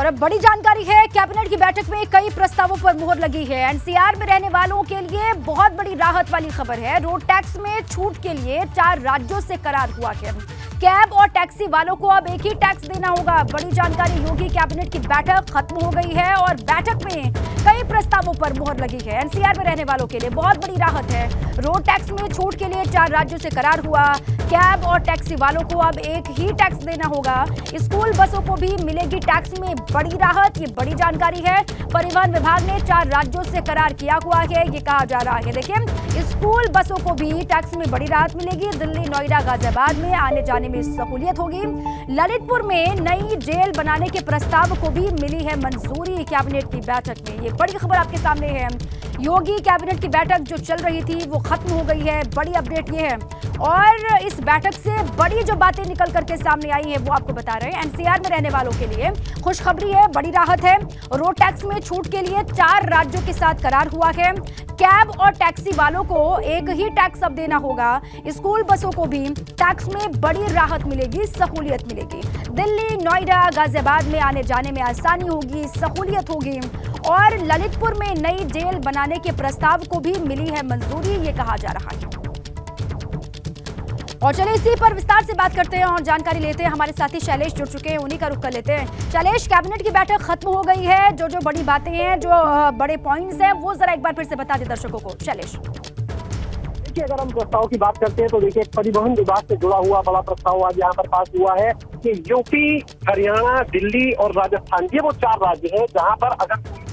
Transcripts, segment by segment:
और अब बड़ी जानकारी है, कैबिनेट की बैठक में कई प्रस्तावों पर मुहर लगी है। एनसीआर में रहने वालों के लिए बहुत बड़ी राहत वाली खबर है। रोड टैक्स में छूट के लिए 4 राज्यों से करार हुआ है। कैब और टैक्सी वालों को अब एक ही टैक्स देना होगा। बड़ी जानकारी, योगी कैबिनेट की बैठक खत्म हो गई है और बैठक में कई प्रस्तावों पर मुहर लगी है। एनसीआर में रहने वालों के लिए बहुत बड़ी राहत है। रोड टैक्स में छूट के लिए 4 राज्यों से करार हुआ। कैब और टैक्सी वालों को अब एक ही टैक्स देना होगा। स्कूल बसों को भी मिलेगी टैक्स में बड़ी राहत। ये बड़ी जानकारी है। परिवहन विभाग ने 4 राज्यों से करार किया हुआ है, ये कहा जा रहा है। देखिए, स्कूल बसों को भी टैक्स में बड़ी राहत मिलेगी। दिल्ली, नोएडा, गाजियाबाद में आने जाने में सहूलियत होगी। ललितपुर में नई जेल बनाने के प्रस्ताव को भी मिली है मंजूरी कैबिनेट की बैठक में। ये बड़ी खबर आपके सामने है। योगी कैबिनेट की बैठक जो चल रही थी वो खत्म हो गई है। बड़ी अपडेट ये है और इस बैठक से बड़ी जो बातें निकल करके सामने आई है वो आपको बता रहे हैं। एनसीआर में रहने वालों के लिए खुशखबरी है, बड़ी राहत है। रोड टैक्स में छूट के लिए 4 राज्यों के साथ करार हुआ है। कैब और टैक्सी वालों को एक ही टैक्स अब देना होगा। स्कूल बसों को भी टैक्स में बड़ी राहत मिलेगी, सहूलियत मिलेगी। दिल्ली, नोएडा, गाजियाबाद में आने जाने में आसानी होगी, सहूलियत होगी। और ललितपुर में नई जेल बनाने के प्रस्ताव को भी मिली है मंजूरी, ये कहा जा रहा है। और चलिए इसी पर विस्तार से बात करते हैं और जानकारी लेते हैं। हमारे साथी शैलेश जुड़ चुके हैं, उन्हीं का रुख कर लेते हैं। शैलेश, कैबिनेट की बैठक खत्म हो गई है। जो बड़ी बातें हैं, जो बड़े पॉइंट्स हैं, वो जरा एक बार फिर से बता दें दर्शकों को। शैलेश, देखिए, अगर हम प्रस्ताव की बात करते हैं तो देखिए, परिवहन विभाग से जुड़ा हुआ बड़ा प्रस्ताव आज यहाँ पर पास हुआ है कि यूपी, हरियाणा, दिल्ली और राजस्थान, ये वो 4 राज्य हैं जहाँ पर अगर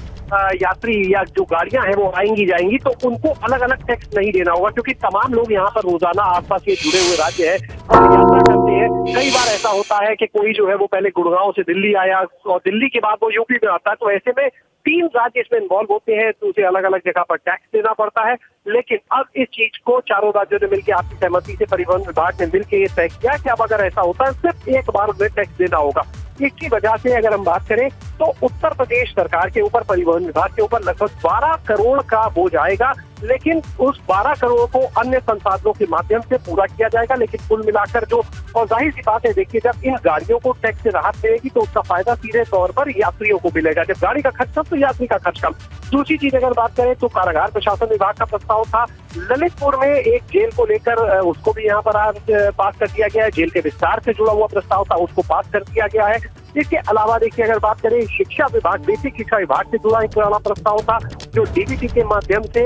यात्री या जो गाड़ियां हैं वो आएंगी जाएंगी तो उनको अलग अलग टैक्स नहीं देना होगा, क्योंकि तमाम लोग यहाँ पर रोजाना आसपास ये जुड़े हुए राज्य हैं और यात्रा करते हैं। कई बार ऐसा होता है कि कोई जो है वो पहले गुड़गांव से दिल्ली आया और दिल्ली के बाद वो यूपी में आता है, तो ऐसे में 3 राज्य इसमें इन्वॉल्व होते हैं, तो उसे अलग अलग जगह पर टैक्स देना पड़ता है। लेकिन अब इस चीज को चारों राज्यों ने मिलकर आपसी सहमति से परिवहन विभाग ने मिलकर ये तय किया कि अब अगर ऐसा होता है सिर्फ एक बार उन्हें टैक्स देना होगा। इसकी वजह से अगर हम बात करें तो उत्तर प्रदेश सरकार के ऊपर, परिवहन विभाग के ऊपर लगभग 12 करोड़ का बोझ आएगा, लेकिन उस 12 करोड़ को अन्य संसाधनों के माध्यम से पूरा किया जाएगा। लेकिन कुल मिलाकर जो, और जाहिर सी बात है, देखिए, जब इन गाड़ियों को टैक्स से राहत मिलेगी तो उसका फायदा सीधे तौर पर यात्रियों को मिलेगा। जब गाड़ी का खर्च कम तो यात्री का खर्च कम। दूसरी चीज अगर बात करें तो कारागार प्रशासन विभाग का प्रस्ताव था। ललितपुर में एक जेल को लेकर उसको भी यहाँ पर आज पास कर दिया गया है। जेल के विस्तार से जुड़ा हुआ प्रस्ताव था, उसको पास कर दिया गया है। इसके अलावा देखिए, अगर बात करें शिक्षा विभाग, बेसिक शिक्षा विभाग से जुड़ा एक पुराना प्रस्ताव था जो डीबीटी के माध्यम से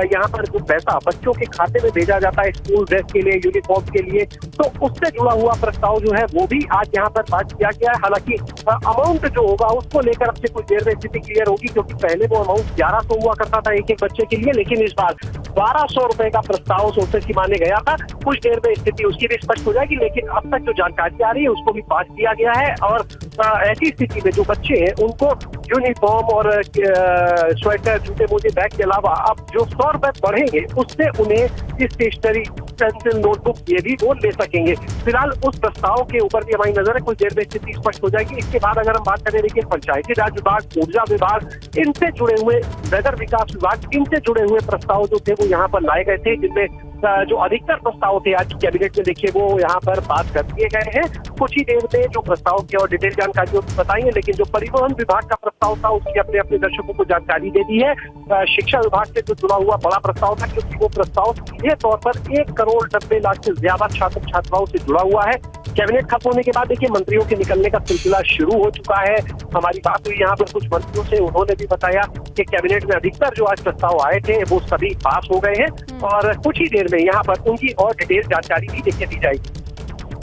यहाँ पर जो पैसा बच्चों के खाते में भेजा जाता है स्कूल ड्रेस के लिए, यूनिफॉर्म के लिए, तो उससे जुड़ा हुआ प्रस्ताव जो है वो भी आज यहाँ पर पास किया गया है। हालांकि अमाउंट जो होगा उसको लेकर अब से कुछ देर में स्थिति क्लियर होगी, क्योंकि पहले वो अमाउंट 1100 हुआ करता था एक बच्चे के लिए, लेकिन इस बार 1200 रुपए का प्रस्ताव सोचने की माने गया था। कुछ देर में स्थिति उसकी भी स्पष्ट हो जाएगी, लेकिन अब तक जो जानकारी आ रही है उसको भी पास किया गया है। और ऐसी स्थिति में जो बच्चे हैं उनको यूनिफॉर्म और स्वेटर, जूते मोजे, बैग के अलावा अब जो 100 रुपए बढ़ेंगे उससे उन्हें स्टेशनरी, पेंसिल, नोटबुक ये भी वो ले सकेंगे। फिलहाल उस प्रस्ताव के ऊपर भी हमारी नजर है, कुछ देर में स्थिति स्पष्ट हो जाएगी। इसके बाद अगर हम बात करें, देखिए, पंचायती राज विभाग, ऊर्जा विभाग, इनसे जुड़े हुए, नगर विकास विभाग, इनसे जुड़े हुए प्रस्ताव जो थे वो यहाँ पर लाए गए थे, जिनमें जो अधिकतर प्रस्ताव थे आज कैबिनेट में, देखिए, वो यहाँ पर पास कर दिए गए हैं। कुछ ही देर में जो प्रस्ताव की और डिटेल जानकारी बताएंगे, लेकिन जो परिवहन विभाग का प्रस्ताव था उसकी अपने अपने दर्शकों को जानकारी दे दी है। शिक्षा विभाग से जो जुड़ा हुआ बड़ा प्रस्ताव था, क्योंकि वो प्रस्ताव सीधे तौर पर 1 करोड़ 90 लाख से ज्यादा छात्र छात्राओं से जुड़ा हुआ है। कैबिनेट खत्म होने के बाद देखिए मंत्रियों के निकलने का सिलसिला शुरू हो चुका है। हमारी बात हुई यहाँ पर कुछ मंत्रियों से, उन्होंने भी बताया कि कैबिनेट में अधिकतर जो आज प्रस्ताव आए थे वो सभी पास हो गए हैं और कुछ ही देर में यहाँ पर उनकी और डिटेल जानकारी भी देखने दी जाएगी।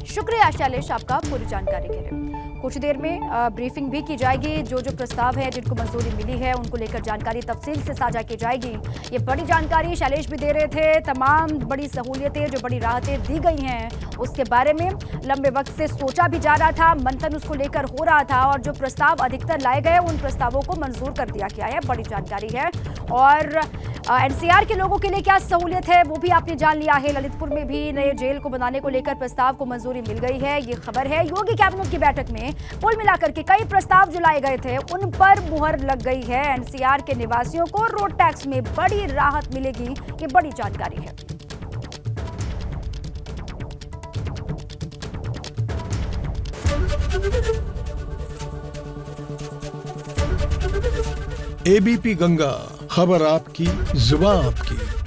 शुक्रिया शैलेश आपका पूरी जानकारी के लिए। कुछ देर में ब्रीफिंग भी की जाएगी। जो प्रस्ताव है जिनको मंजूरी मिली है उनको लेकर जानकारी तफसील से साझा की जाएगी। ये बड़ी जानकारी शैलेश भी दे रहे थे। तमाम बड़ी सहूलियतें, जो बड़ी राहतें दी गई हैं उसके बारे में लंबे वक्त से सोचा भी जा रहा था, मंथन उसको लेकर हो रहा था और जो प्रस्ताव अधिकतर लाए गए उन प्रस्तावों को मंजूर कर दिया गया है। बड़ी जानकारी है। और एनसीआर के लोगों के लिए क्या सहूलियत है वो भी आपने जान लिया है। ललितपुर में भी नए जेल को बनाने को लेकर प्रस्ताव को मंजूरी मिल गई है, ये खबर है। योगी कैबिनेट की बैठक में कुल मिलाकर के कई प्रस्ताव जो लाए गए थे उन पर मुहर लग गई है। एनसीआर के निवासियों को रोड टैक्स में बड़ी राहत मिलेगी, ये बड़ी जानकारी है। एबीपी गंगा, खबर आपकी, जुबान आपकी।